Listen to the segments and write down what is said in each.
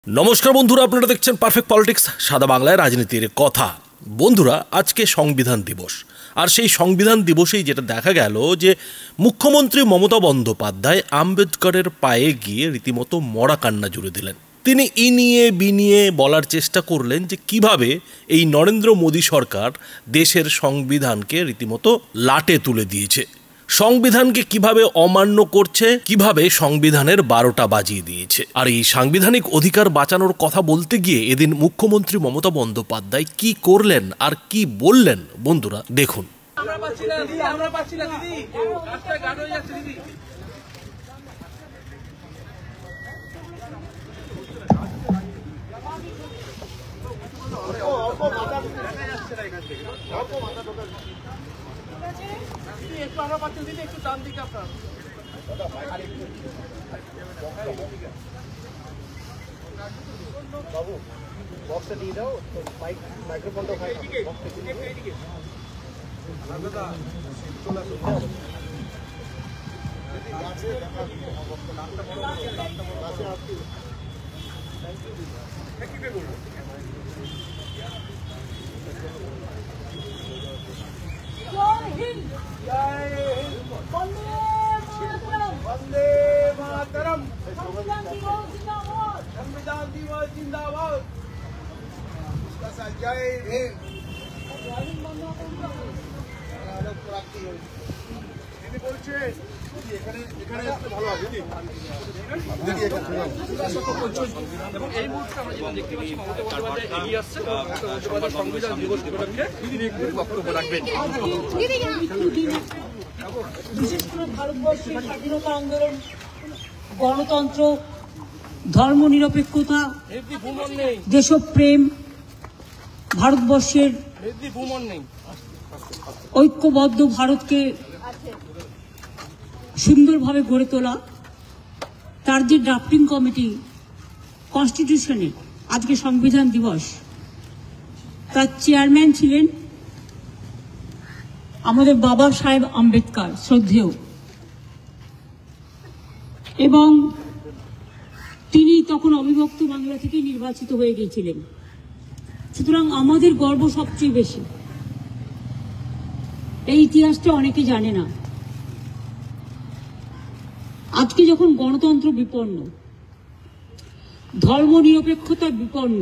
নমস্কার বন্ধুরা, আপনারা দেখছেন পারফেক্ট পলিটিক্স, সাদা বাংলায় রাজনীতির কথা। বন্ধুরা, আজকে সংবিধান দিবস। আর সেই সংবিধান দিবসেই যেটা দেখা গেল যে মুখ্যমন্ত্রী মমতা বন্দ্যোপাধ্যায় আম্বেদকরের পায়ে গিয়ে রীতিমতো মরা কান্না জুড়ে দিলেন। তিনি ইনিয়ে বিনিয়ে বলার চেষ্টা করলেন যে কিভাবে এই নরেন্দ্র মোদী সরকার দেশের সংবিধানকে রীতিমতো লাটে তুলে দিয়েছে, সংবিধানকে কিভাবে অমান্য করছে, কিভাবে সংবিধানের 12টা বাজিয়ে দিয়েছে। আর এই সাংবিধানিক অধিকার বাঁচানোর কথা বলতে গিয়ে এদিন মুখ্যমন্ত্রী মমতা বন্দ্যোপাধ্যায় কি করলেন আর কি বললেন বন্ধুরা দেখুন। একটু আমরা পাচ্ছেন দিদি, একটু ডান দিকে আপনার বাবু বক্সটা দিয়ে দাও, মাইক্রোফোনটা वंदे मातरम, संविधान दिवस जिंदाबाद, जय हिंद। এবং এই মুহূর্তে আমরা যেটা দেখতে পাচ্ছি মমতা বন্দ্যোপাধ্যায় এগিয়ে আসছে, সংবিধান দিবস উপলক্ষে তিনি একটু বক্তব্য রাখবেন। বিশেষ করে ভারতবর্ষের স্বাধীনতা আন্দোলন, গণতন্ত্র, ধর্মনিরপেক্ষতা, দেশপ্রেম, ভারতবর্ষের ঐক্যবদ্ধ ভারতকে সুন্দরভাবে গড়ে তোলা, তার যে ড্রাফটিং কমিটি কনস্টিটিউশনে আজকে সংবিধান দিবস, তার চেয়ারম্যান ছিলেন আমাদের বাবা সাহেব আম্বেদকর, শ্রদ্ধেয়, এবং তিনি তখন অবিভক্ত বাংলা থেকে নির্বাচিত হয়ে গিয়েছিলেন। সুতরাং আমাদের গর্ব সবচেয়ে বেশি। এই ইতিহাসটা অনেকে জানে না। আজকে যখন গণতন্ত্র বিপন্ন, ধর্মনিরপেক্ষতা বিপন্ন,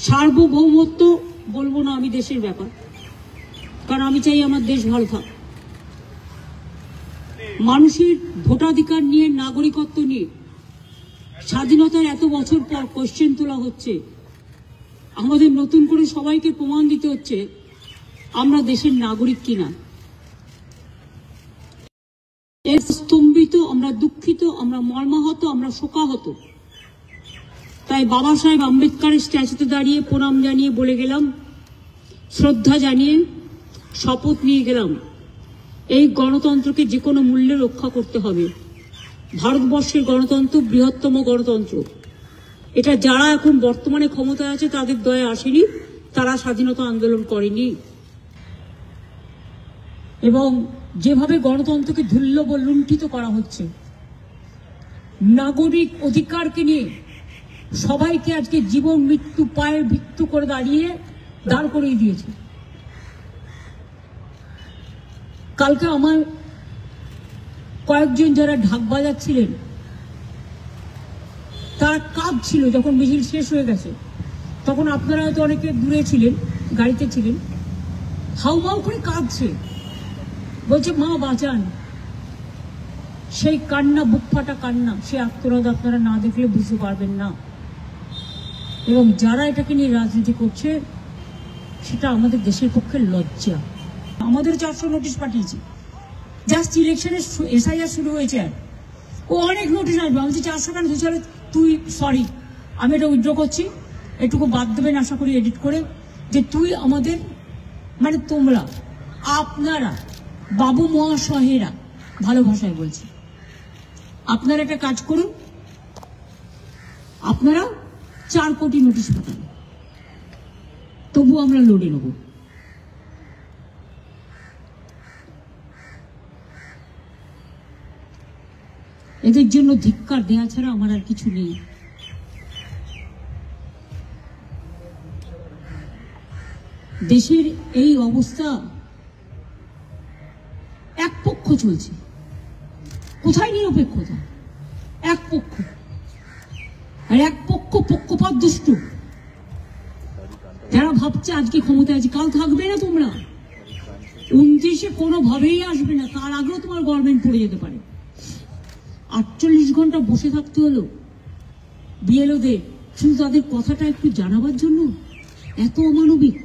সার্বভৌমত্ব বলবো না আমি দেশের ব্যাপার, কারণ আমি চাই আমার দেশ ভালো থাক, মানুষের ভোটাধিকার নিয়ে, নাগরিকত্ব নিয়ে স্বাধীনতার এত বছর পর কোশ্চেন তোলা হচ্ছে। আমাদের নতুন করে সবাইকে প্রমাণ দিতে হচ্ছে আমরা দেশের নাগরিক কিনা। এর স্তম্ভিত, আমরা দুঃখিত, আমরা মর্মাহত, আমরা শোকাহত। তাই বাবা সাহেব আম্বেদকরের স্ট্যাচুতে দাঁড়িয়ে প্রণাম জানিয়ে বলে গেলাম, শ্রদ্ধা জানিয়ে শপথ নিয়ে গেলাম, এই গণতন্ত্রকে যে কোনো মূল্যে রক্ষা করতে হবে। ভারতবর্ষের গণতন্ত্র বৃহত্তম গণতন্ত্র। এটা যারা এখন বর্তমানে ক্ষমতায় আছে তাদের দয়ে আসেনি, তারা স্বাধীনতা আন্দোলন করেনি। এবং যেভাবে গণতন্ত্রকে ধুল্লব লুণ্ঠিত করা হচ্ছে, নাগরিক অধিকারকে নিয়ে সবাইকে আজকে জীবন মৃত্যু পায়ের ভিত্তু করে দাঁড় করিয়ে দিয়েছে। কালকে আমার কয়েকজন যারা ঢাক বাজাচ্ছিলেন তারা কাঁদছিল যখন মিছিল শেষ হয়ে গেছে। তখন আপনারা হয়তো অনেকে দূরে ছিলেন, গাড়িতে ছিলেন, হাউমাউ করে কাঁদছে, বলছে মা বাঁচান। সেই কান্না, বুক ফাটা কান্না, সে আত্মনাদ আপনারা না দেখলে বুঝতে পারবেন না। এবং যারা এটাকে নিয়ে রাজনীতি করছে সেটা আমাদের দেশের পক্ষে লজ্জা। আমাদের 400 নোটিশ পাঠিয়েছি, জাস্ট ইলেকশনের এসআইআর শুরু হয়েছে, আর ও অনেক নোটিশ আসবে। আমি 400 কেন, তুই সরি, আমি এটা উইথড্র করছি, এটুকু বাদ দেবেন আশা করি এডিট করে, যে তুই আমাদের, মানে তোমরা, আপনারা, বাবু মহাশয়েরা, ভালো ভাষায় বলছি, আপনারা একটা কাজ করুন, আপনারা 4 কোটি নোটিশ পাঠান, তবু আমরা লড়ে নেব। এদের জন্য ধিক্কার দেওয়া ছাড়া আমার আর কিছু নেই। দেশের এই অবস্থা, এক পক্ষ চলছে, কোথায় নিরপেক্ষতা? এক পক্ষ, আর এক পক্ষ পক্ষপাত দুষ্টু, যারা ভাবছে আজকে ক্ষমতায় আছে, কাল থাকবে না তোমরা, 29-এ কোনোভাবেই আসবে না, তার আগেও তোমার গভর্নমেন্ট পড়ে যেতে পারে। 48 ঘন্টা বসে থাকতে হলো বিএলওদের, শুধু তাদের কথাটা একটু জানাবার জন্য। এত অমানবিক।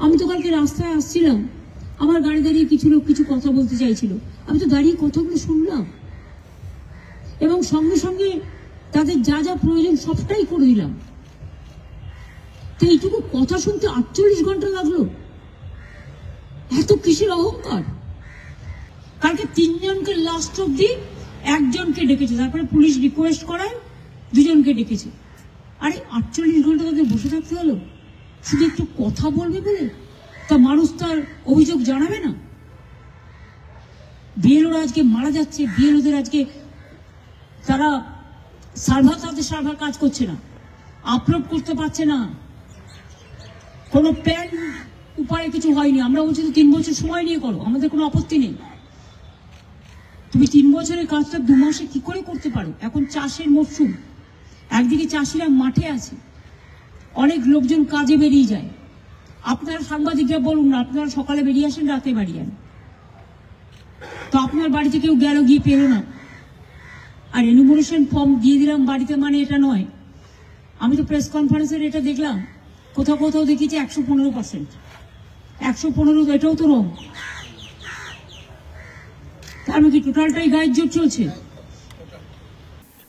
আমি তো কালকে রাস্তায় আসছিলাম, আমার গাড়ি দাঁড়িয়ে কিছু লোক কিছু কথা বলতে চাইছিল, আমি তো দাঁড়িয়ে কথাগুলো শুনলাম এবং সঙ্গে সঙ্গে তাদের যা যা প্রয়োজন সবটাই করে দিলাম। তো এইটুকু কথা শুনতে 48 ঘন্টা লাগলো? এত কিসের অহংকার? কালকে 3 জনকে লাস্ট অব্দি, 1 জনকে ডেকেছে, তারপরে পুলিশ রিকোয়েস্ট করায় 2 জনকে ডেকেছে। আরে 48 ঘন্টা তাদের বসে থাকতে হলো শুধু একটু কথা বলবে বলে? তা মানুষ তার অভিযোগ জানাবে না? বিএলওরা আজকে মারা যাচ্ছে, বিএলওদের আজকে তারা তাদের সার্ভার কাজ করছে না, আপলোড করতে পারছে না, কোনো প্ল্যান উপায়ে কিছু হয়নি। আমরা বলছি তো 3 বছর সময় নিয়ে করো, আমাদের কোনো আপত্তি নেই। তুমি 3 বছরের কাজটা 2 মাসে কি করে করতে পারো? এখন চাষের মরশুম, একদিকে চাষিরা মাঠে আছে, অনেক লোকজন কাজে বেরিয়ে যায়। আপনারা সাংবাদিকরা বলুন না, আপনারা সকালে বেরিয়ে আসেন, রাতে বাড়ি যান, তো আপনার বাড়িতে কেউ গেল, গিয়ে পেল না, আর এনুমারেশন ফর্ম দিয়ে দিলাম বাড়িতে, মানে এটা নয়। আমি তো প্রেস কনফারেন্সের এটা দেখলাম, কোথাও কোথাও দেখিয়েছে 115%। 115, এটাও তো রং। তার মানে কি টোটালটাই গায়ের জোর চলছে?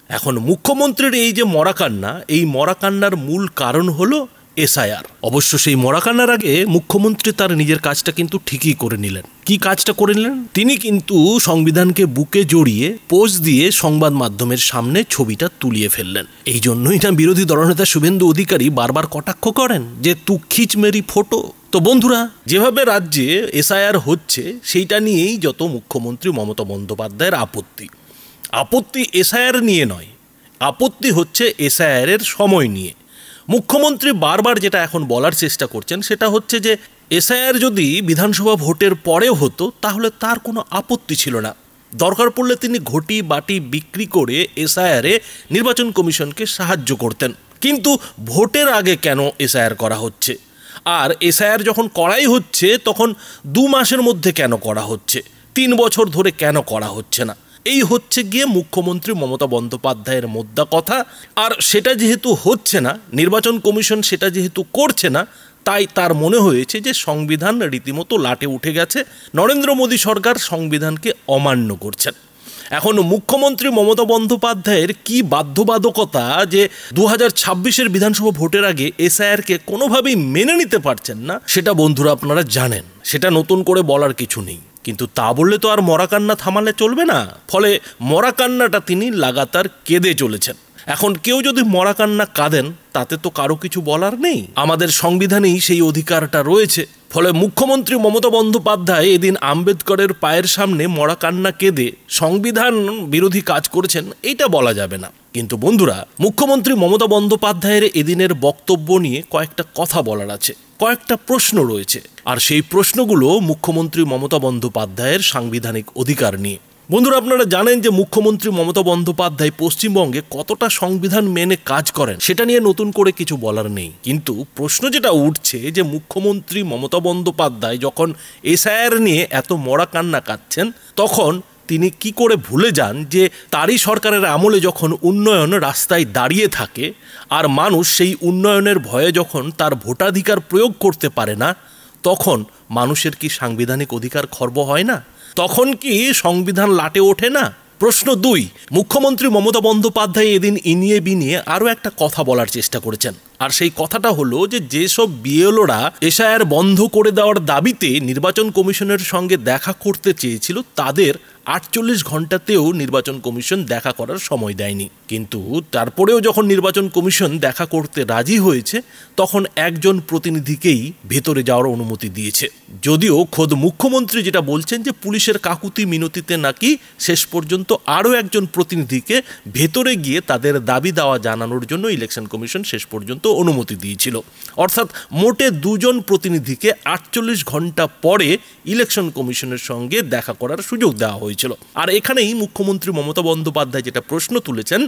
এখন মুখ্যমন্ত্রীর এই যে মরাকান্না, এই মরাকান্নার মূল কারণ হলো এসআইআর। অবশ্য সেই মরাকান্নার আগে মুখ্যমন্ত্রী তার নিজের কাজটা কিন্তু ঠিকই করে নিলেন। কি কাজটা করে নিলেন? তিনি কিন্তু সংবিধানকে বুকে জড়িয়ে পোজ দিয়ে সংবাদ মাধ্যমের সামনে ছবিটা তুলিয়ে ফেললেন। এই জন্যই না বিরোধী দলনেতা শুভেন্দু অধিকারী বারবার কটাক্ষ করেন যে তু খিচ মেরি ফটো। তো বন্ধুরা, যেভাবে রাজ্যে এসআইআর হচ্ছে সেইটা নিয়েই যত মুখ্যমন্ত্রী মমতা বন্দ্যোপাধ্যায়ের আপত্তি এসআইআর নিয়ে নয়, আপত্তি হচ্ছে এসআইআরের সময় নিয়ে। মুখ্যমন্ত্রী বারবার যেটা এখন বলার চেষ্টা করছেন সেটা হচ্ছে যে এসআইআর যদি বিধানসভা ভোটের পরেও হতো তাহলে তার কোনো আপত্তি ছিল না, দরকার পড়লে তিনি ঘটি বাটি বিক্রি করে এসআইআরে নির্বাচন কমিশনকে সাহায্য করতেন। কিন্তু ভোটের আগে কেন এসআইআর করা হচ্ছে? আর এসআইআর যখন করাই হচ্ছে তখন 2 মাসের মধ্যে কেন করা হচ্ছে, 3 বছর ধরে কেন করা হচ্ছে না? এই হচ্ছে গিয়ে মুখ্যমন্ত্রী মমতা বন্দ্যোপাধ্যায়ের মোদ্দা কথা। আর সেটা যেহেতু হচ্ছে না, নির্বাচন কমিশন সেটা যেহেতু করছে না, তাই তার মনে হয়েছে যে সংবিধান রীতিমতো লাটে উঠে গেছে, নরেন্দ্র মোদী সরকার সংবিধানকে অমান্য করছেন। এখন মুখ্যমন্ত্রী মমতা বন্দ্যোপাধ্যায়ের কি বাধ্যবাধকতা যে 2026-এর বিধানসভা ভোটের আগে এসআইআরকে কোনোভাবেই মেনে নিতে পারছেন না, সেটা বন্ধুরা আপনারা জানেন, সেটা নতুন করে বলার কিছু নেই। কিন্তু তা বললে তো আর মরাকান্না থামালে চলবে না, ফলে মরাকান্নাটা তিনি লাগাতার কেঁদে চলেছেন। এখন কেউ যদি মরাকান্না কাঁদেন তাতে তো কারো কিছু বলার নেই, আমাদের সংবিধানেই সেই অধিকারটা রয়েছে। ফলে মুখ্যমন্ত্রী মমতা বন্দ্যোপাধ্যায় এদিন আম্বেদকরের পায়ের সামনে মরাকান্না কেঁদে সংবিধান বিরোধী কাজ করেছেন এইটা বলা যাবে না। কিন্তু বন্ধুরা, মুখ্যমন্ত্রী মমতা বন্দ্যোপাধ্যায়ের এদিনের বক্তব্য নিয়ে কয়েকটা কথা বলার আছে, কয়েকটা প্রশ্ন রয়েছে, আর সেই প্রশ্নগুলো মুখ্যমন্ত্রী মমতা বন্দ্যোপাধ্যায়ের সাংবিধানিক অধিকার নিয়ে। বন্ধুরা, আপনারা জানেন যে মুখ্যমন্ত্রী মমতা বন্দ্যোপাধ্যায় পশ্চিমবঙ্গে কতটা সংবিধান মেনে কাজ করেন সেটা নিয়ে নতুন করে কিছু বলার নেই। কিন্তু প্রশ্ন যেটা উঠছে যে মুখ্যমন্ত্রী মমতা বন্দ্যোপাধ্যায় যখন এসআইআর নিয়ে এত মরা কান্না কাঁদছেন তখন তিনি কি করে ভুলে যান যে তারই সরকারের আমলে যখন উন্নয়ন রাস্তায় দাঁড়িয়ে থাকে আর মানুষ সেই উন্নয়নের ভয়ে যখন তার ভোটাধিকার প্রয়োগ করতে পারে না, তখন মানুষের কি সাংবিধানিক অধিকার খর্ব হয় না? তখন কি সংবিধান লাটে ওঠে না? প্রশ্ন 2, মুখ্যমন্ত্রী মমতা বন্দ্যোপাধ্যায় এদিন ইনিয়ে বিনিয়ে আরও একটা কথা বলার চেষ্টা করেছেন, আর সেই কথাটা হলো যে যেসব বিএলওরা এসআইআর বন্ধ করে দেওয়ার দাবিতে নির্বাচন কমিশনের সঙ্গে দেখা করতে চেয়েছিল তাদের 48 ঘন্টাতেও নির্বাচন কমিশন দেখা করার সময় দেয়নি। কিন্তু তারপরেও যখন নির্বাচন কমিশন দেখা করতে রাজি হয়েছে তখন একজন প্রতিনিধিকেই ভেতরে যাওয়ার অনুমতি দিয়েছে। যদিও খোদ মুখ্যমন্ত্রী যেটা বলছেন যে পুলিশের কাকুতি মিনতিতে নাকি শেষ পর্যন্ত আরও একজন প্রতিনিধিকে ভেতরে গিয়ে তাদের দাবি দাওয়া জানানোর জন্য ইলেকশন কমিশন শেষ পর্যন্ত অনুমতি দিয়েছিল। অর্থাৎ মোটে 2 জন প্রতিনিধিকে 48 ঘন্টা পরে ইলেকশন কমিশনের সঙ্গে দেখা করার সুযোগ দেওয়া হয়েছিল। আর এখানেই মুখ্যমন্ত্রী মমতা বন্দ্যোপাধ্যায় যেটা প্রশ্ন তুলেছেন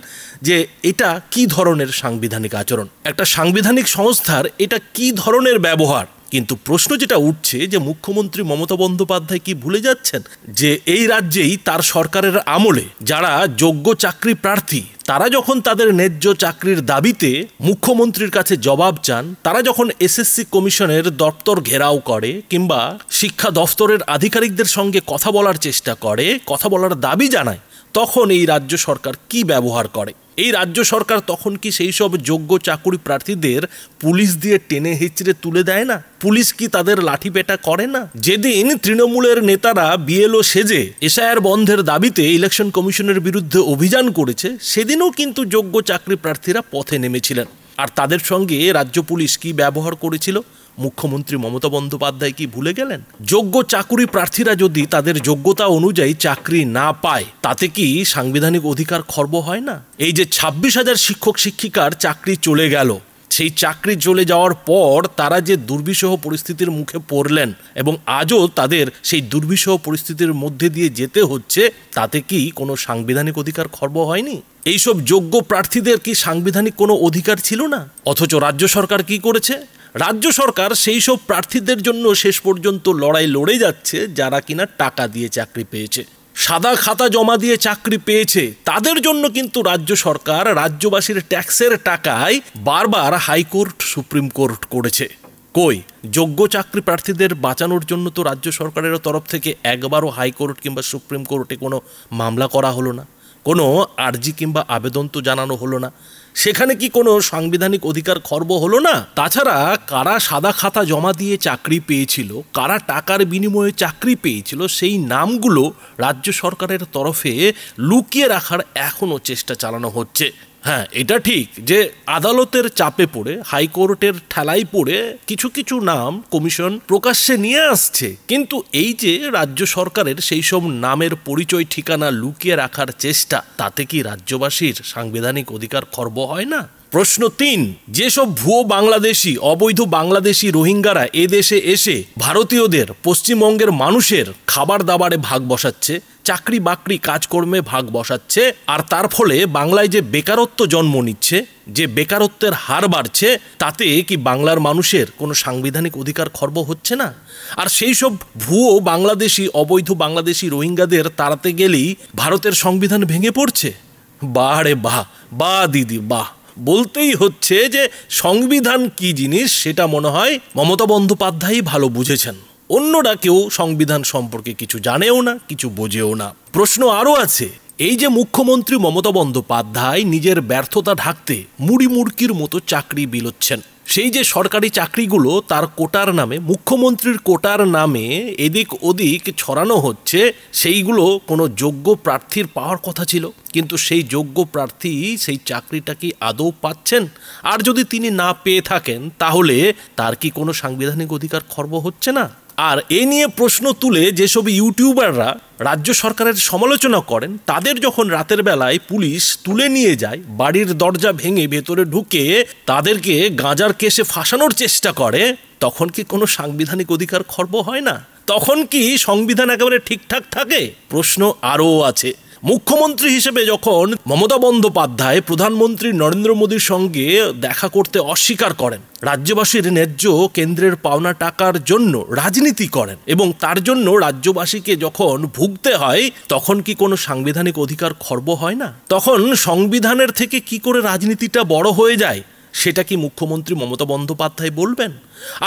যে এটা কি ধরনের সাংবিধানিক আচরণ, একটা সাংবিধানিক সংস্থার এটা কি ধরনের ব্যবহার। কিন্তু প্রশ্ন যেটা উঠছে যে মুখ্যমন্ত্রী মমতা বন্দ্যোপাধ্যায় কি ভুলে যাচ্ছেন যে এই রাজ্যেই তার সরকারের আমলে যারা যোগ্য চাকরি প্রার্থী তারা যখন তাদের ন্যায্য চাকরির দাবিতে মুখ্যমন্ত্রীর কাছে জবাব চান, তারা যখন এসএসসি কমিশনের দপ্তর ঘেরাও করে কিংবা শিক্ষা দফতরের আধিকারিকদের সঙ্গে কথা বলার চেষ্টা করে, কথা বলার দাবি জানায়, তখন এই রাজ্য সরকার কি ব্যবহার করে? এই রাজ্য সরকার তখন কি সেই সব যোগ্য চাকরি প্রার্থীদের পুলিশ দিয়ে টেনে হিচড়ে তুলে দেয় না? পুলিশ কি তাদের লাঠিপেটা করে না? যেদিন তৃণমূলের নেতারা বিএলও সেজে এসআইআর বন্ধের দাবিতে ইলেকশন কমিশনের বিরুদ্ধে অভিযান করেছে, সেদিনও কিন্তু যোগ্য চাকরি প্রার্থীরা পথে নেমেছিলেন। আর তাদের সঙ্গে রাজ্য পুলিশ কি ব্যবহার করেছিল? মুখ্যমন্ত্রী মমতা বন্দ্যোপাধ্যায় কি ভুলে গেলেন? যোগ্য চাকরি প্রার্থীরা যদি তাদের যোগ্যতা অনুযায়ী চাকরি না পায় তাতে কি সাংবিধানিক অধিকার খর্ব হয় না? এই যে 26,000 শিক্ষক শিক্ষিকার চাকরি চলে গেল, সেই চাকরি চলে যাওয়ার পর তারা যে দুর্বিষহ পরিস্থিতির মুখে পড়লেন এবং আজও তাদের সেই দুর্বিষহ পরিস্থিতির মধ্যে দিয়ে যেতে হচ্ছে, তাতে কি কোনো সাংবিধানিক অধিকার খর্ব হয়নি? এইসব যোগ্য প্রার্থীদের কি সাংবিধানিক কোনো অধিকার ছিল না? অথচ রাজ্য সরকার কি করেছে? রাজ্য সরকার সেই সব প্রার্থীদের জন্য শেষ পর্যন্ত লড়াই লড়ে যাচ্ছে যারা কিনা টাকা দিয়ে চাকরি পেয়েছে, সাদা খাতা জমা দিয়ে চাকরি পেয়েছে। তাদের জন্য কিন্তু রাজ্য সরকার রাজ্যবাসীর ট্যাক্সের টাকায় বারবার হাইকোর্ট সুপ্রিম কোর্ট করেছে। কই যোগ্য চাকরি প্রার্থীদের বাঁচানোর জন্য তো রাজ্য সরকারের তরফ থেকে একবারও হাইকোর্ট কিংবা সুপ্রিম কোর্টে কোনো মামলা করা হলো না, কোনো আর্জি কিংবা আবেদন তো জানানো হলো না। সেখানে কি কোনো সাংবিধানিক অধিকার খর্ব হলো না? তাছাড়া কারা সাদা খাতা জমা দিয়ে চাকরি পেয়েছিল, কারা টাকার বিনিময়ে চাকরি পেয়েছিল, সেই নামগুলো রাজ্য সরকারের তরফে লুকিয়ে রাখার এখনও চেষ্টা চালানো হচ্ছে। হ্যাঁ, এটা ঠিক যে আদালতের চাপে পড়ে, হাইকোর্টের ঠেলায় পড়ে কিছু কিছু নাম কমিশন প্রকাশ্যে নিয়ে আসছে, কিন্তু এই যে রাজ্য সরকারের সেই সব নামের পরিচয় ঠিকানা লুকিয়ে রাখার চেষ্টা, তাতে কি রাজ্যবাসীর সাংবিধানিক অধিকার খর্ব হয় না? প্রশ্ন 3, যেসব ভুয়ো বাংলাদেশি, অবৈধ বাংলাদেশি রোহিঙ্গারা এদেশে এসে ভারতীয়দের, পশ্চিমবঙ্গের মানুষের খাবার দাবারে ভাগ বসাচ্ছে, চাকরি বাকরি কাজকর্মে ভাগ বসাচ্ছে, আর তার ফলে বাংলায় যে বেকারত্ব জন্ম নিচ্ছে, যে বেকারত্বের হার বাড়ছে, তাতে কি বাংলার মানুষের কোনো সাংবিধানিক অধিকার খর্ব হচ্ছে না? আর সেই সব ভুয়ো বাংলাদেশি, অবৈধ বাংলাদেশি রোহিঙ্গাদের তাড়াতে গেলেই ভারতের সংবিধান ভেঙে পড়ছে। বাহ রে বাহ, বাহ দিদি বাহ। বলতেই হচ্ছে যে সংবিধান কি জিনিস সেটা মনে হয় মমতা বন্দ্যোপাধ্যায়ই ভালো বুঝেছেন। অন্যরা কেউ সংবিধান সম্পর্কে কিছু জানেও না, কিছু বোঝেও না। প্রশ্ন আরও আছে, এই যে মুখ্যমন্ত্রী মমতা বন্দ্যোপাধ্যায় নিজের ব্যর্থতা ঢাকতে মুড়ি মুড়কির মতো চাকরি বিলোচ্ছেন, সেই যে সরকারি চাকরিগুলো তার কোটার নামে, মুখ্যমন্ত্রীর কোটার নামে এদিক ওদিক ছড়ানো হচ্ছে, সেইগুলো কোনো যোগ্য প্রার্থীর পাওয়ার কথা ছিল, কিন্তু সেই যোগ্য প্রার্থী সেই চাকরিটা কি আদৌ পাচ্ছেন? আর যদি তিনি না পেয়ে থাকেন তাহলে তার কি কোনো সাংবিধানিক অধিকার খর্ব হচ্ছে না? আর এ নিয়ে প্রশ্ন তুলে যেসব ইউটিউবাররা রাজ্য সরকারের সমালোচনা করেন, তাদের যখন রাতের বেলায় পুলিশ তুলে নিয়ে যায়, বাড়ির দরজা ভেঙে ভেতরে ঢুকে তাদেরকে গাঁজার কেসে ফাঁসানোর চেষ্টা করে, তখন কি কোনো সাংবিধানিক অধিকার খর্ব হয় না? তখন কি সংবিধান একেবারে ঠিকঠাক থাকে? প্রশ্ন আরও আছে। মুখ্যমন্ত্রী হিসেবে যখন মমতা বন্দ্যোপাধ্যায় প্রধানমন্ত্রী নরেন্দ্র মোদীর সঙ্গে দেখা করতে অস্বীকার করেন, রাজ্যবাসীর ন্যায্য কেন্দ্রের পাওনা টাকার জন্য রাজনীতি করেন এবং তার জন্য রাজ্যবাসীকে যখন ভুগতে হয়, তখন কি কোনো সাংবিধানিক অধিকার খর্ব হয় না? তখন সংবিধানের থেকে কি করে রাজনীতিটা বড় হয়ে যায়, সেটা কি মুখ্যমন্ত্রী মমতা বন্দ্যোপাধ্যায় বলবেন?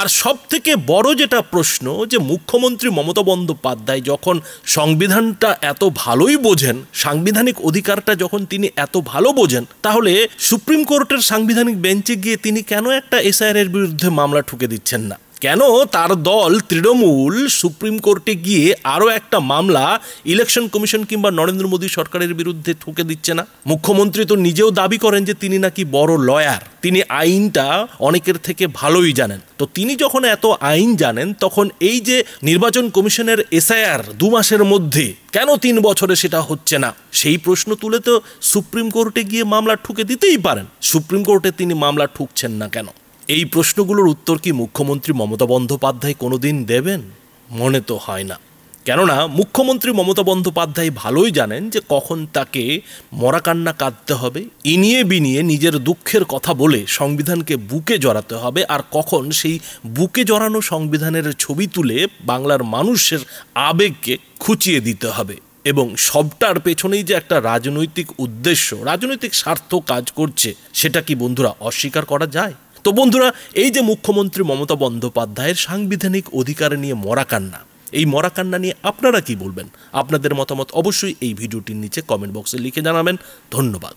আর সব থেকে বড় যেটা প্রশ্ন, যে মুখ্যমন্ত্রী মমতা বন্দ্যোপাধ্যায় যখন সংবিধানটা এত ভালোই বোঝেন, সাংবিধানিক অধিকারটা যখন তিনি এত ভালো বোঝেন, তাহলে সুপ্রিম কোর্টের সাংবিধানিক বেঞ্চে গিয়ে তিনি কেন একটা এসআইআর এর বিরুদ্ধে মামলা ঠুকে দিচ্ছেন না? কেন তার দল তৃণমূল সুপ্রিম কোর্টে গিয়ে আরও একটা মামলা ইলেকশন কমিশন কিংবা নরেন্দ্র মোদী সরকারের বিরুদ্ধে ঠুকে দিচ্ছে না? মুখ্যমন্ত্রী তো নিজেও দাবি করেন যে তিনি নাকি বড় লয়ার, তিনি আইনটা অনেকের থেকে ভালোই জানেন। তো তিনি যখন এত আইন জানেন, তখন এই যে নির্বাচন কমিশনের এসআইআর 2 মাসের মধ্যে কেন 3 বছরে সেটা হচ্ছে না, সেই প্রশ্ন তুলে তো সুপ্রিম কোর্টে গিয়ে মামলা ঠুকে দিতেই পারেন। সুপ্রিম কোর্টে তিনি মামলা ঠুকছেন না কেন? এই প্রশ্নগুলোর উত্তর কি মুখ্যমন্ত্রী মমতা বন্দ্যোপাধ্যায় কোনোদিন দেবেন? মনে তো হয় না। কেননা মুখ্যমন্ত্রী মমতা বন্দ্যোপাধ্যায় ভালোই জানেন যে কখন তাকে মরাকান্না কাঁদতে হবে, ইনিয়ে বিনিয়ে নিজের দুঃখের কথা বলে সংবিধানকে বুকে জড়াতে হবে, আর কখন সেই বুকে জড়ানো সংবিধানের ছবি তুলে বাংলার মানুষের আবেগকে খুঁচিয়ে দিতে হবে। এবং সবটার পেছনেই যে একটা রাজনৈতিক উদ্দেশ্য, রাজনৈতিক স্বার্থ কাজ করছে, সেটা কি বন্ধুরা অস্বীকার করা যায়? তো বন্ধুরা, এই যে মুখ্যমন্ত্রী মমতা বন্দ্যোপাধ্যায়ের সাংবিধানিক অধিকার নিয়ে মরাকান্না, এই মরাকান্না নিয়ে আপনারা কি বলবেন? আপনাদের মতামত অবশ্যই এই ভিডিওটির নিচে কমেন্ট বক্সে লিখে জানাবেন। ধন্যবাদ।